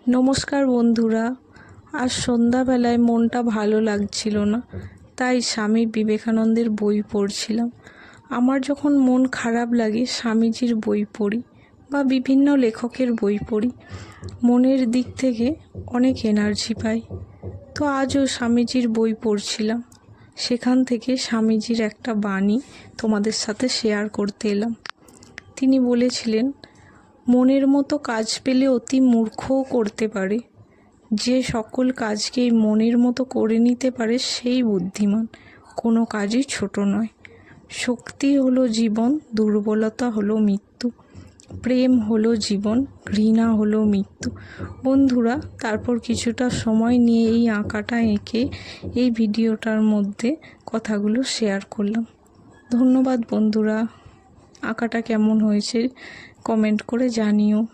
নমস্কার বন্ধুরা। আজ সন্ধ্যাবেলায় মনটা ভালো লাগছিল না, তাই স্বামী বিবেকানন্দের বই পড়ছিলাম। আমার যখন মন খারাপ লাগে স্বামীজির বই পড়ি বা বিভিন্ন লেখকের বই পড়ি, মনের দিক থেকে অনেক এনার্জি পাই। তো আজও স্বামীজির বই পড়ছিলাম, সেখান থেকে স্বামীজির একটা বাণী তোমাদের সাথে শেয়ার করতে এলাম। তিনি বলেছিলেন, মনের মতো কাজ পেলে অতি মূর্খও করতে পারে। যে সকল কাজকেই মনের মতো করে নিতে পারে সেই বুদ্ধিমান। কোনো কাজই ছোট নয়। শক্তি হলো জীবন, দুর্বলতা হলো মৃত্যু। প্রেম হলো জীবন, ঘৃণা হলো মৃত্যু। বন্ধুরা, তারপর কিছুটা সময় নিয়ে এই আঁকাটা এঁকে এই ভিডিওটার মধ্যে কথাগুলো শেয়ার করলাম। ধন্যবাদ বন্ধুরা। আঁকাটা কেমন হয়েছে কমেন্ট করে জানিও।